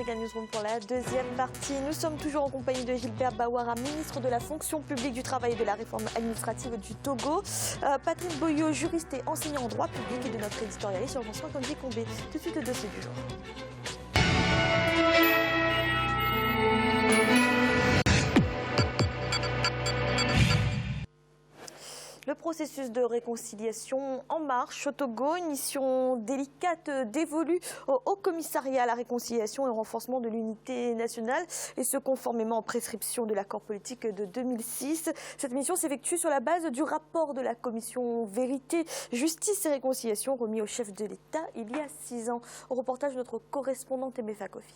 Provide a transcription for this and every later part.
Africa Newsroom pour la deuxième partie. Nous sommes toujours en compagnie de Gilbert Bawara, ministre de la fonction publique, du travail et de la réforme administrative du Togo. Patrick Boyo, juriste et enseignant en droit public, et de notre éditorialiste Jean-François Kondi-Kombé. Tout de suite, le dossier du jour. Le processus de réconciliation en marche au Togo, une mission délicate dévolue au Haut Commissariat à la réconciliation et au renforcement de l'unité nationale, et ce conformément aux prescriptions de l'accord politique de 2006. Cette mission s'effectue sur la base du rapport de la commission Vérité, Justice et Réconciliation remis au chef de l'État il y a 6 ans. Au reportage de notre correspondante Emefa Kofi.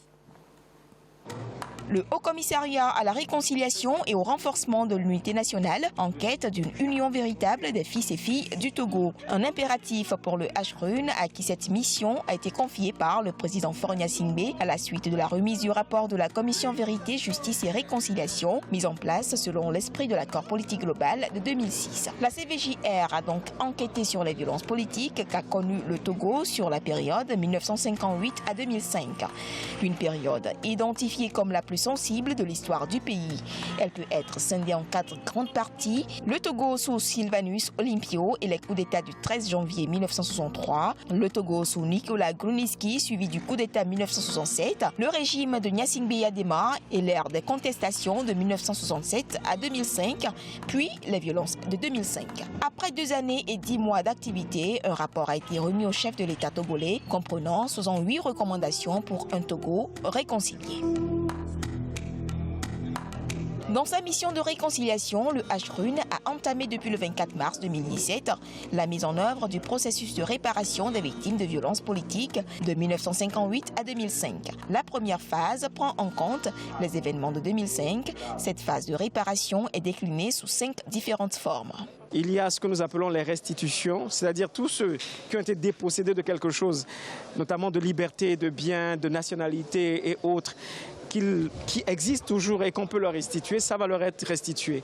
Le Haut Commissariat à la réconciliation et au renforcement de l'unité nationale en quête d'une union véritable des fils et filles du Togo. Un impératif pour le HRUN à qui cette mission a été confiée par le président Faure Gnassingbé à la suite de la remise du rapport de la commission Vérité, Justice et Réconciliation mise en place selon l'esprit de l'accord politique global de 2006. La CVJR a donc enquêté sur les violences politiques qu'a connues le Togo sur la période 1958 à 2005. Une période identifiée comme la plus sensible de l'histoire du pays. Elle peut être scindée en 4 grandes parties. Le Togo sous Sylvanus Olympio et les coups d'État du 13 janvier 1963. Le Togo sous Nicolas Gruniski suivi du coup d'État 1967. Le régime de Gnassingbé Adema et l'ère des contestations de 1967 à 2005. Puis les violences de 2005. Après 2 années et 10 mois d'activité, un rapport a été remis au chef de l'État togolais comprenant 68 recommandations pour un Togo réconcilié. Dans sa mission de réconciliation, le HRUN a entamé depuis le 24 mars 2017 la mise en œuvre du processus de réparation des victimes de violences politiques de 1958 à 2005. La première phase prend en compte les événements de 2005. Cette phase de réparation est déclinée sous 5 différentes formes. Il y a ce que nous appelons les restitutions, c'est-à-dire tous ceux qui ont été dépossédés de quelque chose, notamment de liberté, de biens, de nationalité et autres, qui existent toujours et qu'on peut leur restituer, ça va leur être restitué.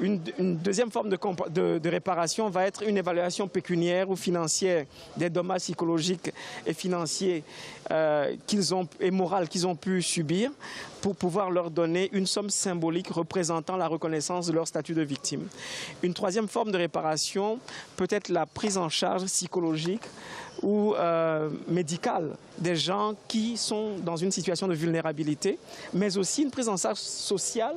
Une deuxième forme de réparation va être une évaluation pécuniaire ou financière des dommages psychologiques et financiers et moraux qu'ils ont pu subir pour pouvoir leur donner une somme symbolique représentant la reconnaissance de leur statut de victime. Une troisième forme de réparation peut être la prise en charge psychologique ou médicale des gens qui sont dans une situation de vulnérabilité, mais aussi une prise en charge sociale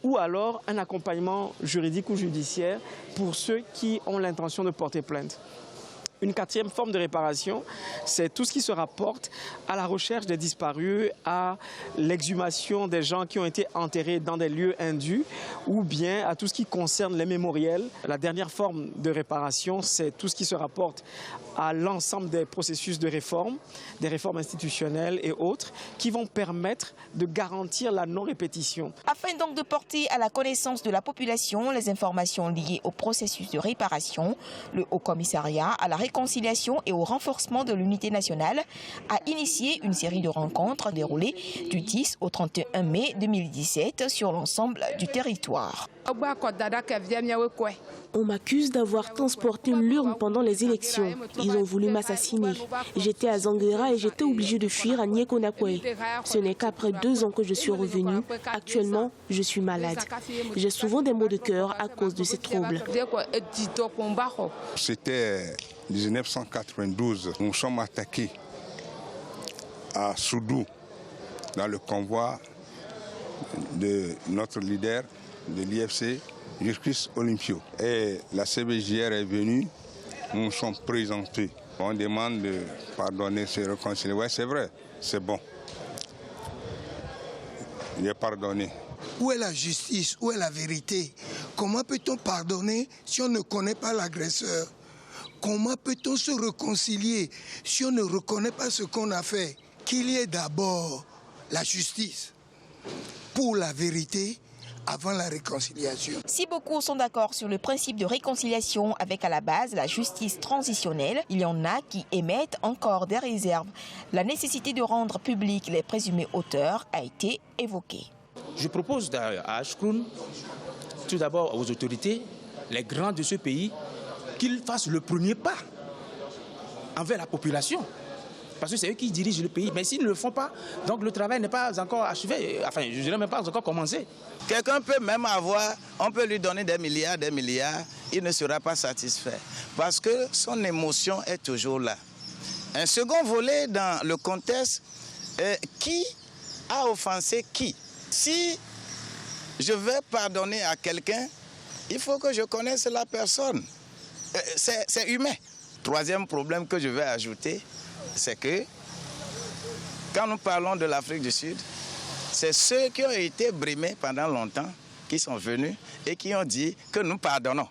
ou alors un accompagnement juridique ou judiciaire pour ceux qui ont l'intention de porter plainte. Une quatrième forme de réparation, c'est tout ce qui se rapporte à la recherche des disparus, à l'exhumation des gens qui ont été enterrés dans des lieux indus, ou bien à tout ce qui concerne les mémoriels. La dernière forme de réparation, c'est tout ce qui se rapporte à l'ensemble des processus de réforme, des réformes institutionnelles et autres, qui vont permettre de garantir la non-répétition. Afin donc de porter à la connaissance de la population les informations liées au processus de réparation, le Haut Commissariat à la réconciliation et au renforcement de l'unité nationale a initié une série de rencontres déroulées du 10 au 31 mai 2017 sur l'ensemble du territoire. On m'accuse d'avoir transporté l'urne pendant les élections. Ils ont voulu m'assassiner. J'étais à Zanguera et j'étais obligé de fuir à Niekonakwe. Ce n'est qu'après 2 ans que je suis revenu. Actuellement, je suis malade. J'ai souvent des maux de cœur à cause de ces troubles. C'était 1992. Nous sommes attaqués à Soudou dans le convoi de notre leader de l'IFC, Justice Olympio. Et la CVJR est venue, nous nous sommes présentés. On demande de pardonner, se réconcilier. Oui, c'est vrai, c'est bon. Il est pardonné. Où est la justice? Où est la vérité? Comment peut-on pardonner si on ne connaît pas l'agresseur? Comment peut-on se réconcilier si on ne reconnaît pas ce qu'on a fait? Qu'il y ait d'abord la justice pour la vérité avant la réconciliation. Si beaucoup sont d'accord sur le principe de réconciliation avec à la base la justice transitionnelle, il y en a qui émettent encore des réserves. La nécessité de rendre publics les présumés auteurs a été évoquée. Je propose à HRUN, tout d'abord aux autorités, les grands de ce pays, qu'ils fassent le premier pas envers la population. parce que c'est eux qui dirigent le pays. Mais s'ils ne le font pas, donc le travail n'est pas encore achevé, enfin je ne dirais même pas encore commencé. Quelqu'un peut même avoir, on peut lui donner des milliards, il ne sera pas satisfait parce que son émotion est toujours là. Un second volet dans le contexte, qui a offensé qui? Si je vais pardonner à quelqu'un, il faut que je connaisse la personne. C'est humain. Troisième problème que je vais ajouter, c'est que quand nous parlons de l'Afrique du Sud, c'est ceux qui ont été brimés pendant longtemps qui sont venus et qui ont dit que nous pardonnons.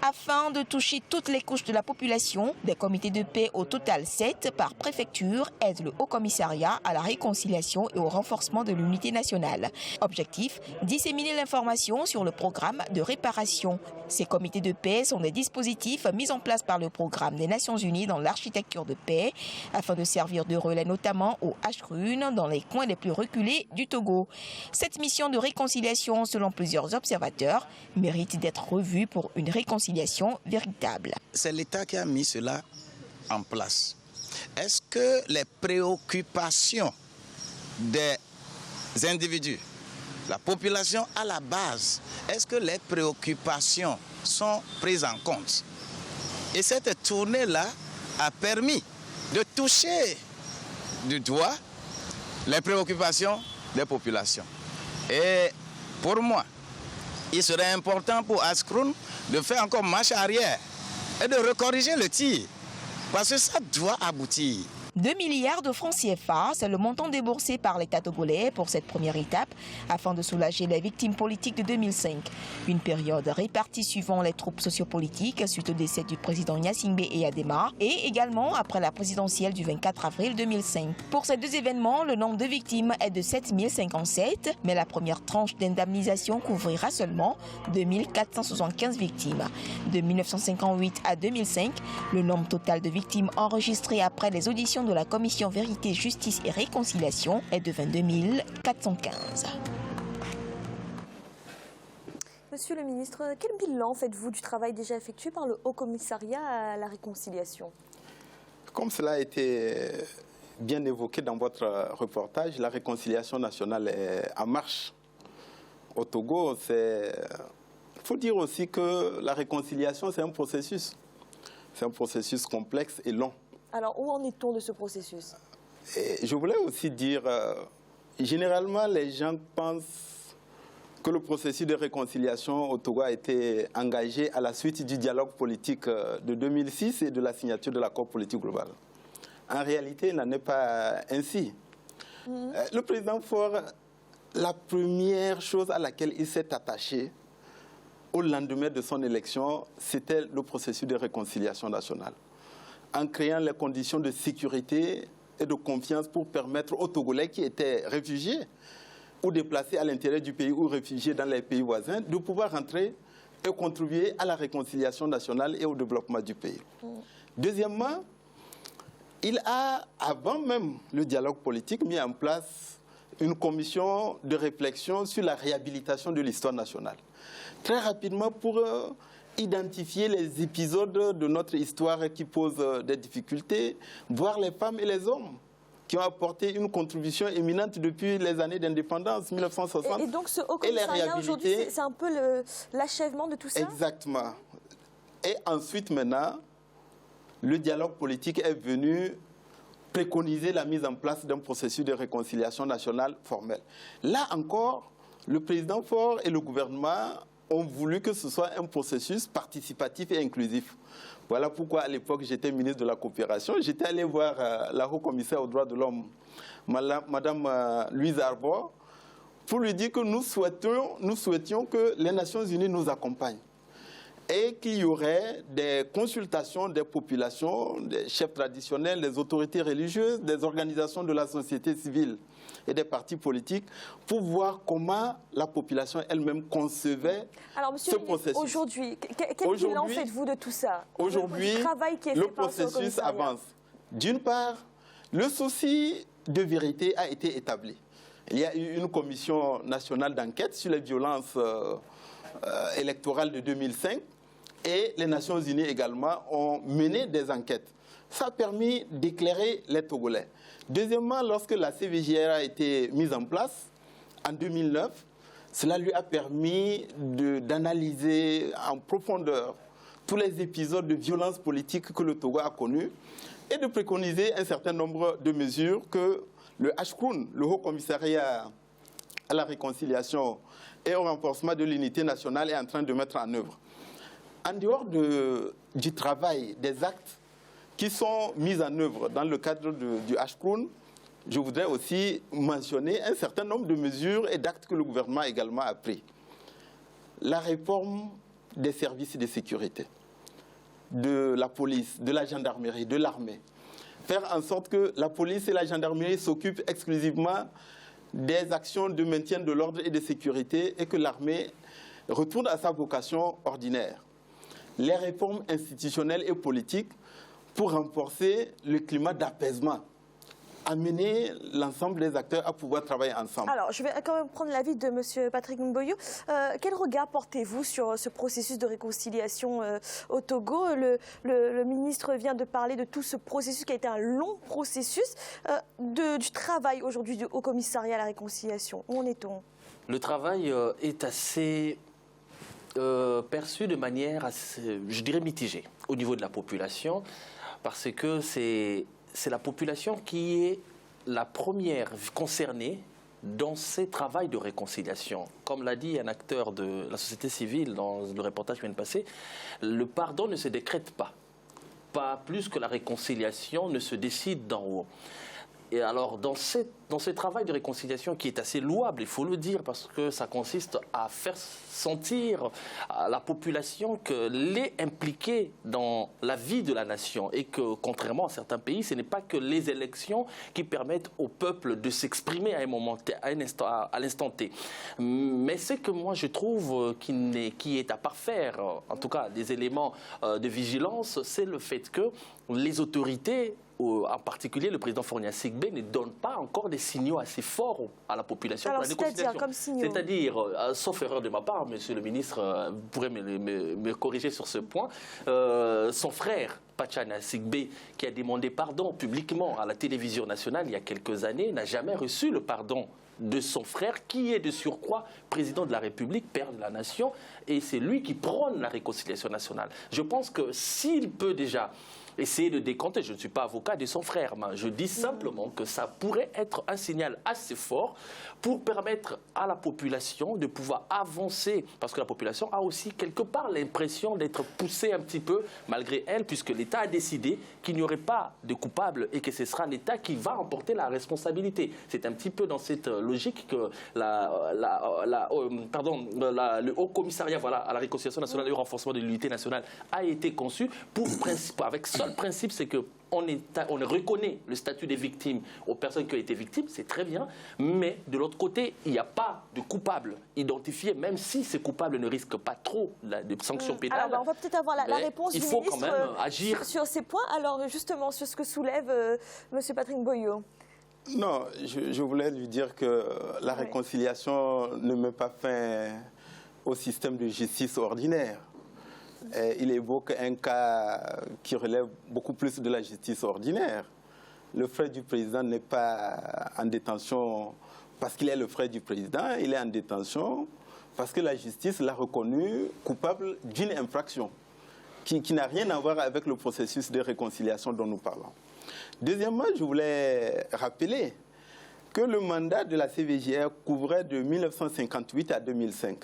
Afin de toucher toutes les couches de la population, des comités de paix au total 7 par préfecture aident le Haut-Commissariat à la réconciliation et au renforcement de l'unité nationale. Objectif, disséminer l'information sur le programme de réparation. Ces comités de paix sont des dispositifs mis en place par le programme des Nations Unies dans l'architecture de paix afin de servir de relais notamment aux Haches-Runes dans les coins les plus reculés du Togo. Cette mission de réconciliation, selon plusieurs observateurs, mérite d'être revue pour une réconciliation véritable. C'est l'État qui a mis cela en place. Est-ce que les préoccupations des individus, la population à la base, est-ce que les préoccupations sont prises en compte? Et cette tournée-là a permis de toucher du doigt les préoccupations des populations. Et pour moi, il serait important pour Hache-Krune de faire encore marche arrière et de recorriger le tir, parce que ça doit aboutir. 2 milliards de francs CFA, c'est le montant déboursé par l'État togolais pour cette première étape afin de soulager les victimes politiques de 2005. Une période répartie suivant les troupes sociopolitiques suite au décès du président Gnassingbé Eyadema et également après la présidentielle du 24 avril 2005. Pour ces deux événements, le nombre de victimes est de 7057, mais la première tranche d'indemnisation couvrira seulement 2475 victimes. De 1958 à 2005, le nombre total de victimes enregistrées après les auditions de la Commission Vérité, Justice et Réconciliation est de 22 415. Monsieur le ministre, quel bilan faites-vous du travail déjà effectué par le Haut-Commissariat à la réconciliation? Comme cela a été bien évoqué dans votre reportage, la réconciliation nationale est en marche. Au Togo, il faut dire aussi que la réconciliation, c'est un processus. C'est un processus complexe et long. Alors, où en est-on de ce processus? Et je voulais aussi dire, généralement, les gens pensent que le processus de réconciliation au Togo a été engagé à la suite du dialogue politique de 2006 et de la signature de l'accord politique global. En réalité, il n'en est pas ainsi. Le président Faure, la première chose à laquelle il s'est attaché au lendemain de son élection, c'était le processus de réconciliation nationale, en créant les conditions de sécurité et de confiance pour permettre aux Togolais qui étaient réfugiés ou déplacés à l'intérieur du pays ou réfugiés dans les pays voisins de pouvoir rentrer et contribuer à la réconciliation nationale et au développement du pays. Deuxièmement, il a, avant même le dialogue politique, mis en place une commission de réflexion sur la réhabilitation de l'histoire nationale. Très rapidement pour identifier les épisodes de notre histoire qui posent des difficultés, voir les femmes et les hommes qui ont apporté une contribution éminente depuis les années d'indépendance, 1960. Et donc ce Haut-Commissariat aujourd'hui, c'est un peu l'achèvement de tout ça? Exactement. Et ensuite maintenant, le dialogue politique est venu préconiser la mise en place d'un processus de réconciliation nationale formel. Là encore, le président Faure et le gouvernement ont voulu que ce soit un processus participatif et inclusif. Voilà pourquoi à l'époque j'étais ministre de la coopération. J'étais allé voir la haut-commissaire aux droits de l'homme, Madame Louise Arbour, pour lui dire que nous souhaitions que les Nations Unies nous accompagnent et qu'il y aurait des consultations des populations, des chefs traditionnels, des autorités religieuses, des organisations de la société civile et des partis politiques pour voir comment la population elle-même concevait ce processus. Aujourd'hui, quel bilan faites-vous de tout ça? Aujourd'hui, le processus avance. D'une part, le souci de vérité a été établi. Il y a eu une commission nationale d'enquête sur les violences électorales de 2005 et les Nations Unies également ont mené des enquêtes. Ça a permis d'éclairer les Togolais. Deuxièmement, lorsque la CVJR a été mise en place, en 2009, cela lui a permis d'analyser en profondeur tous les épisodes de violence politique que le Togo a connus et de préconiser un certain nombre de mesures que le HCROUN, le Haut Commissariat à la réconciliation et au renforcement de l'unité nationale, est en train de mettre en œuvre. En dehors du travail, des actes qui sont mis en œuvre dans le cadre du HCROUN, je voudrais aussi mentionner un certain nombre de mesures et d'actes que le gouvernement également a pris. La réforme des services de sécurité, de la police, de la gendarmerie, de l'armée. Faire en sorte que la police et la gendarmerie s'occupent exclusivement des actions de maintien de l'ordre et de sécurité et que l'armée retourne à sa vocation ordinaire. Les réformes institutionnelles et politiques pour renforcer le climat d'apaisement, amener l'ensemble des acteurs à pouvoir travailler ensemble. Alors, je vais quand même prendre l'avis de M. Patrick Mboyo. Quel regard portez-vous sur ce processus de réconciliation au Togo? Le ministre vient de parler de tout ce processus qui a été un long processus du travail aujourd'hui du Haut Commissariat à la réconciliation. Où en est-on? Le travail est assez perçu de manière assez, je dirais, mitigée au niveau de la population, parce que c'est la population qui est la première concernée dans ces travaux de réconciliation. Comme l'a dit un acteur de la société civile dans le reportage qui vient de passer, le pardon ne se décrète pas. Pas plus que la réconciliation ne se décide d'en haut. Et alors, dans ce travail de réconciliation qui est assez louable, il faut le dire, parce que ça consiste à faire sentir à la population qu'elle est impliquée dans la vie de la nation et que, contrairement à certains pays, ce n'est pas que les élections qui permettent au peuple de s'exprimer à un moment, à l'instant T. Mais ce que moi je trouve qui est à parfaire, en tout cas des éléments de vigilance, c'est le fait que les autorités, en particulier le président Faure Gnassingbé, ne donne pas encore des signaux assez forts à la population. Alors, c'est-à-dire comme signaux? C'est-à-dire, sauf erreur de ma part, monsieur le ministre, vous pourrez me corriger sur ce point, son frère, Pacha Gnassingbé, qui a demandé pardon publiquement à la télévision nationale il y a quelques années, n'a jamais reçu le pardon de son frère, qui est de surcroît président de la République, père de la nation, et c'est lui qui prône la réconciliation nationale. Je pense que s'il peut déjà essayer de décompter, je ne suis pas avocat de son frère, mais je dis simplement que ça pourrait être un signal assez fort pour permettre à la population de pouvoir avancer, parce que la population a aussi quelque part l'impression d'être poussée un petit peu, malgré elle, puisque l'État a décidé qu'il n'y aurait pas de coupable et que ce sera l'État qui va emporter la responsabilité. C'est un petit peu dans cette logique que le Haut Commissariat à la réconciliation nationale et au renforcement de l'unité nationale a été conçu pour avec seul principe, c'est que on reconnaît le statut des victimes aux personnes qui ont été victimes, c'est très bien, mais de l'autre côté, il n'y a pas de coupable identifié, même si ces coupables ne risquent pas trop de sanctions pénales. Alors, on va peut-être avoir la réponse du ministre quand même agir sur ces points. Alors, justement, sur ce que soulève M. Patrick Mboyo. Non, je voulais lui dire que la réconciliation ne met pas fin au système de justice ordinaire. Il évoque un cas qui relève beaucoup plus de la justice ordinaire. Le frère du président n'est pas en détention parce qu'il est le frère du président, il est en détention parce que la justice l'a reconnu coupable d'une infraction qui n'a rien à voir avec le processus de réconciliation dont nous parlons. Deuxièmement, je voulais rappeler que le mandat de la CVJR couvrait de 1958 à 2005.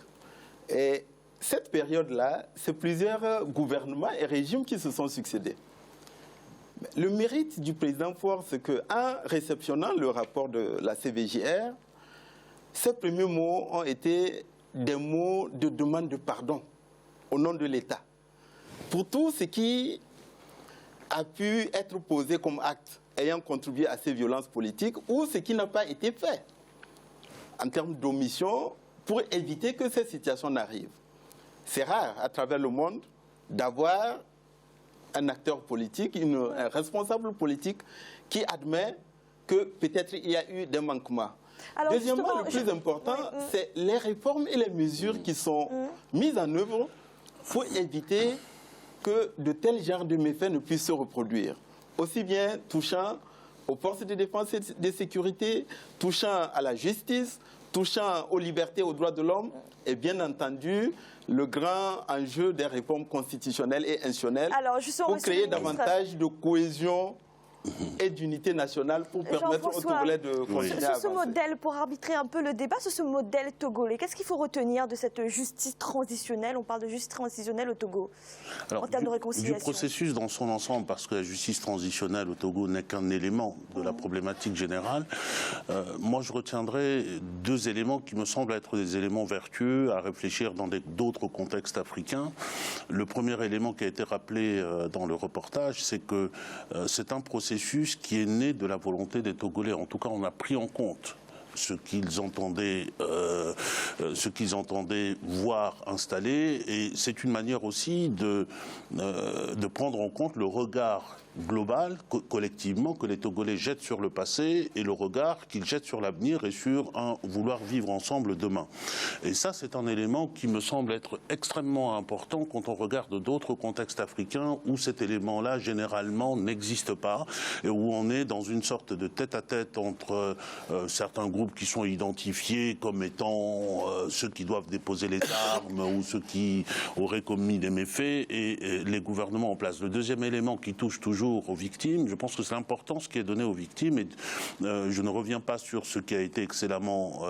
Et cette période-là, c'est plusieurs gouvernements et régimes qui se sont succédés. Le mérite du président Faure, c'est qu'en réceptionnant le rapport de la CVJR, ces premiers mots ont été des mots de demande de pardon au nom de l'État pour tout ce qui a pu être posé comme acte ayant contribué à ces violences politiques ou ce qui n'a pas été fait en termes d'omission pour éviter que ces situations n'arrivent. C'est rare à travers le monde d'avoir un acteur politique, un responsable politique qui admet que peut-être il y a eu des manquements. Alors, deuxièmement, le plus important, c'est les réformes et les mesures qui sont mises en œuvre pour éviter que de tels genres de méfaits ne puissent se reproduire. aussi bien touchant aux forces de défense et de sécurité, touchant à la justice, touchant aux libertés et aux droits de l'homme, et bien entendu, le grand enjeu des réformes constitutionnelles et institutionnelles pour créer davantage de cohésion et d'unité nationale pour permettre aux Togolais de continuer à avancer. Sur ce modèle, pour arbitrer un peu le débat, sur ce modèle togolais, qu'est-ce qu'il faut retenir de cette justice transitionnelle? On parle de justice transitionnelle au Togo. Alors, en termes de réconciliation. Du processus dans son ensemble, parce que la justice transitionnelle au Togo n'est qu'un élément de la problématique générale, moi je retiendrai deux éléments qui me semblent être des éléments vertueux à réfléchir dans d'autres contextes africains. Le premier élément qui a été rappelé dans le reportage, c'est que c'est un processus qui est né de la volonté des Togolais. En tout cas, on a pris en compte ce qu'ils entendaient voir installé, et c'est une manière aussi de prendre en compte le regard global, collectivement, que les Togolais jettent sur le passé et le regard qu'ils jettent sur l'avenir et sur un vouloir vivre ensemble demain. Et ça, c'est un élément qui me semble être extrêmement important quand on regarde d'autres contextes africains où cet élément-là, généralement, n'existe pas et où on est dans une sorte de tête-à-tête entre certains groupes qui sont identifiés comme étant ceux qui doivent déposer les armes ou ceux qui auraient commis des méfaits et les gouvernements en place. Le deuxième élément qui touche toujours aux victimes, je pense que c'est l'importance qui est donnée aux victimes et je ne reviens pas sur ce qui a été excellemment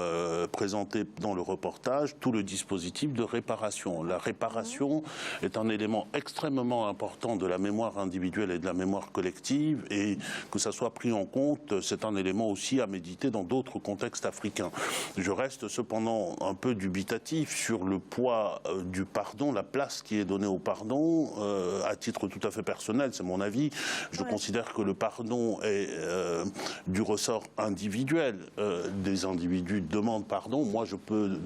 présenté dans le reportage, tout le dispositif de réparation. La réparation est un élément extrêmement important de la mémoire individuelle et de la mémoire collective et que ça soit pris en compte, c'est un élément aussi à méditer dans d'autres contextes africains. Je reste cependant un peu dubitatif sur le poids du pardon, la place qui est donnée au pardon, à titre tout à fait personnel, c'est mon avis. Je considère que le pardon est du ressort individuel. Des individus demandent pardon. Moi, je peux,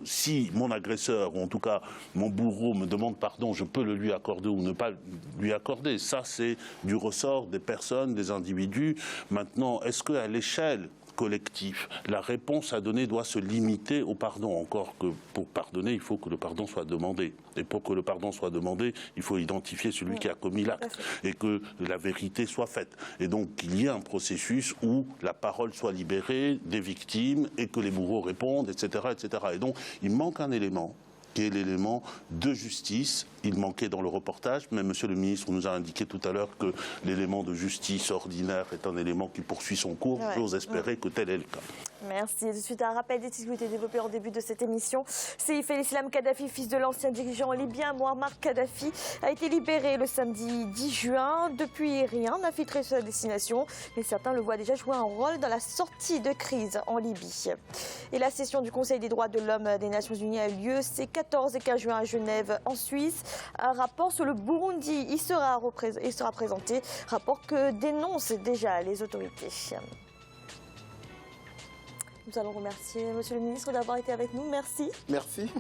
si mon agresseur, ou en tout cas mon bourreau me demande pardon, je peux le lui accorder ou ne pas lui accorder. Ça, c'est du ressort des personnes, des individus. Maintenant, est-ce qu'à l'échelle collectif, la réponse à donner doit se limiter au pardon. Encore que pour pardonner, il faut que le pardon soit demandé. Et pour que le pardon soit demandé, il faut identifier celui qui a commis l'acte et que la vérité soit faite. Et donc qu'il y ait un processus où la parole soit libérée des victimes et que les bourreaux répondent, etc., etc. Et donc il manque un élément qui est l'élément de justice. Il manquait dans le reportage, mais Monsieur le ministre nous a indiqué tout à l'heure que l'élément de justice ordinaire est un élément qui poursuit son cours. J'ose espérer que tel est le cas. Merci. Et de suite à un rappel des difficultés développées en début de cette émission. Seif el-Islam Kadhafi, fils de l'ancien dirigeant libyen Mouammar Kadhafi, a été libéré le samedi 10 juin. Depuis, rien n'a filtré sur sa destination, mais certains le voient déjà jouer un rôle dans la sortie de crise en Libye. Et la session du Conseil des droits de l'homme des Nations Unies a eu lieu ces 14 et 15 juin à Genève, en Suisse. Un rapport sur le Burundi y sera présenté, rapport que dénoncent déjà les autorités. Nous allons remercier Monsieur le ministre d'avoir été avec nous. Merci. Merci.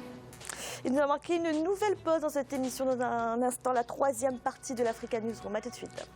Et nous allons marquer une nouvelle pause dans cette émission dans un instant, la troisième partie de l'Africa Newsroom. À tout de suite.